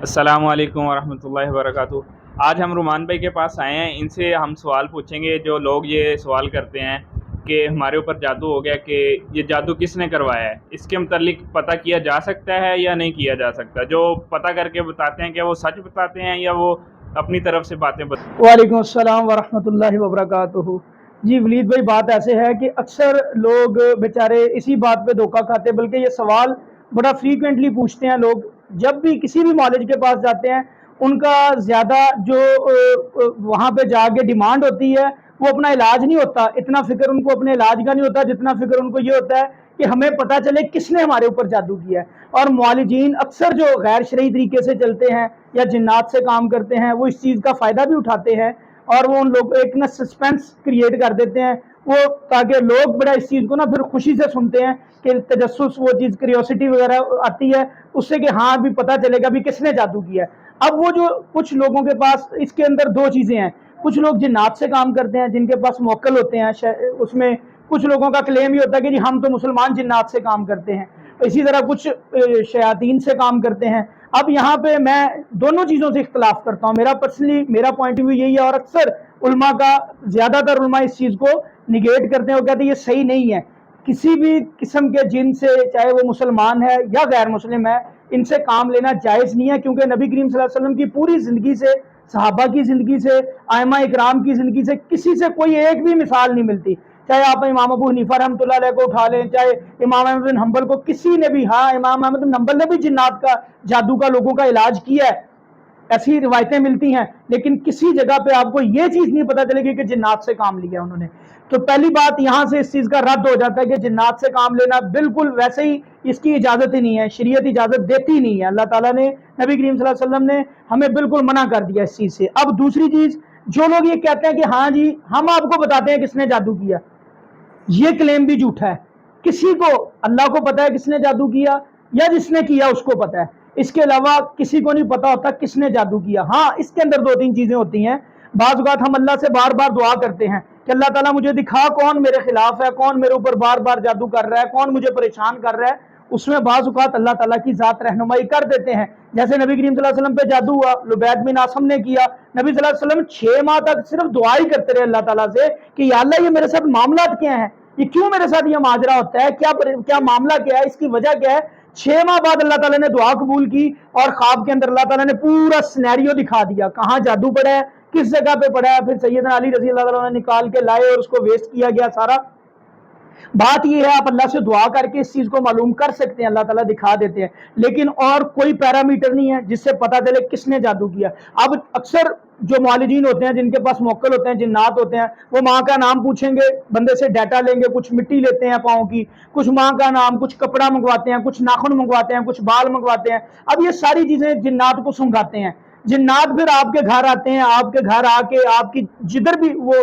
अस्सलाम वालेकुम वरहमतुल्लाहि वबरकातुहू। आज हम रुमान भाई के पास आए हैं, इनसे हम सवाल पूछेंगे। जो लोग ये सवाल करते हैं कि हमारे ऊपर जादू हो गया, कि ये जादू किसने करवाया है, इसके मुतल्लिक पता किया जा सकता है या नहीं किया जा सकता। जो पता करके बताते हैं, क्या वो सच बताते हैं या वो अपनी तरफ से बातें बताते वालेकुम अस्सलाम वरहमतुल्लाहि वबरकातुहू। जी वलीद भाई, बात ऐसे है कि अक्सर लोग बेचारे इसी बात पे धोखा खाते, बल्कि ये सवाल बड़ा फ्रीक्वेंटली पूछते हैं लोग। जब भी किसी भी मौलवी के पास जाते हैं, उनका ज़्यादा जो वहाँ पे जाके डिमांड होती है, वो अपना इलाज नहीं होता। इतना फिक्र उनको अपने इलाज का नहीं होता जितना फिक्र उनको ये होता है कि हमें पता चले किसने हमारे ऊपर जादू किया है। और मौलवीन अक्सर जो गैर शरई तरीके से चलते हैं या जिन्नात से काम करते हैं, वो इस चीज़ का फ़ायदा भी उठाते हैं और वो उन लोग एक ना सस्पेंस क्रिएट कर देते हैं वो, ताकि लोग बड़ा इस चीज़ को ना फिर खुशी से सुनते हैं कि तजस्सुस, वो चीज़ क्यूरियोसिटी वगैरह आती है उससे कि हाँ अभी पता चलेगा भी किसने जादू किया है। अब वो जो कुछ लोगों के पास इसके अंदर दो चीज़ें हैं। कुछ लोग जिन्नात से काम करते हैं जिनके पास मोक्कल होते हैं, उसमें कुछ लोगों का क्लेम ये होता है कि जी हम तो मुसलमान जिन्नात से काम करते हैं। इसी तरह कुछ शयातीन से काम करते हैं। अब यहाँ पे मैं दोनों चीज़ों से इख्तलाफ करता हूँ। मेरा पॉइंट ऑफ व्यू यही है, और अक्सर उलमा का, ज़्यादातर उलमा इस चीज़ को निगेट करते हैं, वो कहते हैं ये सही नहीं है। किसी भी किस्म के जिन से, चाहे वो मुसलमान है या गैर मुस्लिम है, इनसे काम लेना जायज़ नहीं है, क्योंकि नबी करीम सल्लल्लाहु अलैहि वसल्लम की पूरी ज़िंदगी से, सहाबा की ज़िंदगी से, आइमा इकराम की ज़िंदगी से किसी से कोई एक भी मिसाल नहीं मिलती। चाहे आप इमाम अबू हनीफा रहमतुल्लाह अलैह को उठा लें, चाहे इमाम अहमद बिन हंबल को, किसी ने भी, हाँ इमाम अहमद बिन हंबल ने भी जिन्नात का, जादू का लोगों का इलाज किया है, ऐसी रिवायतें मिलती हैं, लेकिन किसी जगह पे आपको ये चीज़ नहीं पता चलेगी कि जिन्नात से काम लिया उन्होंने। तो पहली बात यहाँ से इस चीज़ का रद्द हो जाता है कि जिन्नात से काम लेना बिल्कुल वैसे ही, इसकी इजाज़त ही नहीं है, शरीयत इजाज़त देती नहीं है। अल्लाह ताला ने, नबी करीम सल्लल्लाहु अलैहि वसल्लम ने हमें बिल्कुल मना कर दिया इस चीज़ से। अब दूसरी चीज़, जो लोग ये कहते हैं कि हाँ जी हम आपको बताते हैं किसने जादू किया, ये क्लेम भी झूठा है। किसी को, अल्लाह को पता है किसने जादू किया, या जिसने किया उसको पता है, इसके अलावा किसी को नहीं पता होता किसने जादू किया। हाँ, इसके अंदर दो तीन चीज़ें होती हैं। बाज़ औक़ात हम अल्लाह से बार बार दुआ करते हैं कि अल्लाह ताला मुझे दिखा कौन मेरे खिलाफ है, कौन मेरे ऊपर बार बार जादू कर रहा है, कौन मुझे परेशान कर रहा है। उसमें बाज़ औक़ात अल्लाह ताला की ज़ात रहनुमाई कर देते हैं। जैसे नबी करीम सल्लल्लाहु अलैहि वसल्लम पे जादू हुआ, लुबैद बिन आसम ने किया। नबी सल्लल्लाहु अलैहि वसल्लम 6 माह तक सिर्फ दुआ ही करते रहे अल्लाह ताला से कि या अल्लाह ये मेरे साथ मामलात क्या है, ये क्यों मेरे साथ ये माजरा होता है, क्या मामला क्या है, इसकी वजह क्या है। 6 माह बाद अल्लाह ताला ने दुआ कबूल की और ख्वाब के अंदर अल्लाह ताला ने पूरा सिनेरियो दिखा दिया, कहाँ जादू पड़ा है, किस जगह पे पड़ा है। फिर सैयदना अली रज़ी अल्लाह ताला ने निकाल के लाए और उसको वेस्ट किया गया सारा। बात यह है, आप अल्लाह से दुआ करके इस चीज़ को मालूम कर सकते हैं, अल्लाह ताला दिखा देते हैं, लेकिन और कोई पैरामीटर नहीं है जिससे पता चले किसने जादू किया। अब अक्सर जो मौलवीन होते हैं, जिनके पास मोक्कल होते हैं, जिन्नात होते हैं, वो माँ का नाम पूछेंगे, बंदे से डाटा लेंगे, कुछ मिट्टी लेते हैं पाँव की, कुछ माँ का नाम, कुछ कपड़ा मंगवाते हैं, कुछ नाखून मंगवाते हैं, कुछ बाल मंगवाते हैं। अब ये सारी चीज़ें जिन्नात को सुंघाते हैं। जिन्नात फिर आपके घर आते हैं, आपके घर आके आपकी जिधर भी वो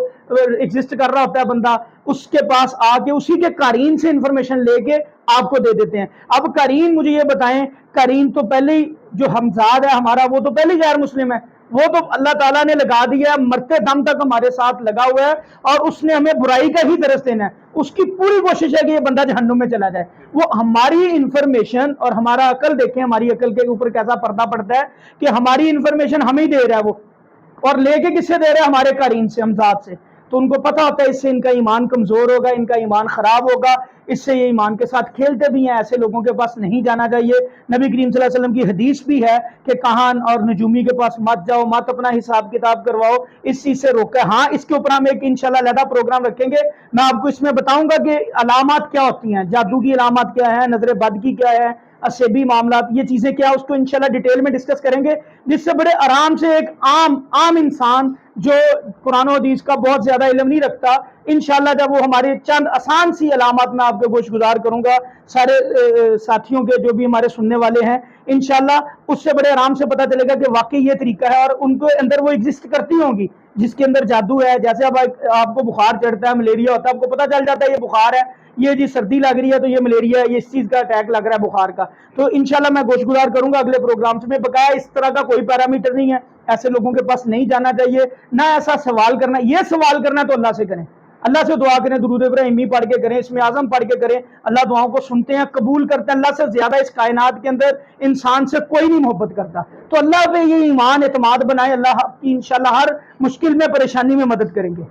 एग्जिस्ट कर रहा होता है बंदा, उसके पास आके उसी के कारीन से इंफॉर्मेशन लेके आपको दे देते हैं। अब कारीन, मुझे ये बताएं, कारीन तो पहले ही, जो हमजाद है हमारा, वो तो पहले ही गैर मुस्लिम है, वो तो अल्लाह ताला ने लगा दिया है, मरते दम तक हमारे साथ लगा हुआ है और उसने हमें बुराई का ही दरस देना है। उसकी पूरी कोशिश है कि ये बंदा जहन्नुम में चला जाए। वो हमारी इंफॉर्मेशन, और हमारा अकल देखें, हमारी अकल के ऊपर कैसा पर्दा पड़ता है कि हमारी इंफॉर्मेशन हम ही दे रहा है वो, और लेके किससे दे रहे हैं, हमारे कारीन से, हमजाद से। तो उनको पता होता है इससे इनका ईमान कमजोर होगा, इनका ईमान खराब होगा, इससे ये ईमान के साथ खेलते भी हैं। ऐसे लोगों के पास नहीं जाना चाहिए। नबी करीम सल्लल्लाहु अलैहि वसल्लम की हदीस भी है कि कहान और नजूमी के पास मत जाओ, मत अपना हिसाब किताब करवाओ, इस चीज़ से रोका है। हाँ, इसके ऊपर हम एक इंशाल्लाह अलहदा प्रोग्राम रखेंगे, मैं आपको इसमें बताऊंगा कि अलामत क्या होती हैं, जादू की अलामत क्या है, नजर बद की क्या है, असेबी मामलात, ये चीज़ें क्या, उसको इंशाल्लाह डिटेल में डिस्कस करेंगे, जिससे बड़े आराम से एक आम इंसान जो कुरान और हदीस का बहुत ज़्यादा इल्म नहीं रखता, इंशाल्लाह जब वो हमारे चंद आसान सी अलामत में आपको गोश गुजार करूँगा, सारे साथियों के जो भी हमारे सुनने वाले हैं, इंशाल्लाह उससे बड़े आराम से पता चलेगा कि वाकई ये तरीका है और उनको अंदर वो एग्जिस्ट करती होंगी जिसके अंदर जादू है। जैसे अब आपको बुखार चढ़ता है, मलेरिया होता है, आपको पता चल जाता है ये बुखार है, ये जी सर्दी लग रही है तो ये मलेरिया है, ये इस चीज़ का अटैक लग रहा है बुखार का। तो इंशाल्लाह मैं गोशगुजार करूंगा अगले प्रोग्राम्स में बकाया। इस तरह का कोई पैरामीटर नहीं है, ऐसे लोगों के पास नहीं जाना चाहिए, ना ऐसा सवाल करना। ये सवाल करना तो अल्लाह से करें, اللہ سے دعا کریں، درود ابراہیمی پڑھ کے کریں، اسم اعظم پڑھ کے کریں، اللہ دعاؤں کو سنتے ہیں، قبول کرتے ہیں۔ اللہ سے زیادہ اس کائنات کے اندر انسان سے کوئی نہیں محبت کرتا، تو اللہ پہ یہ ایمان اعتماد بنائیں، اللہ آپ کی انشاءاللہ ہر مشکل میں پریشانی میں مدد کریں گے۔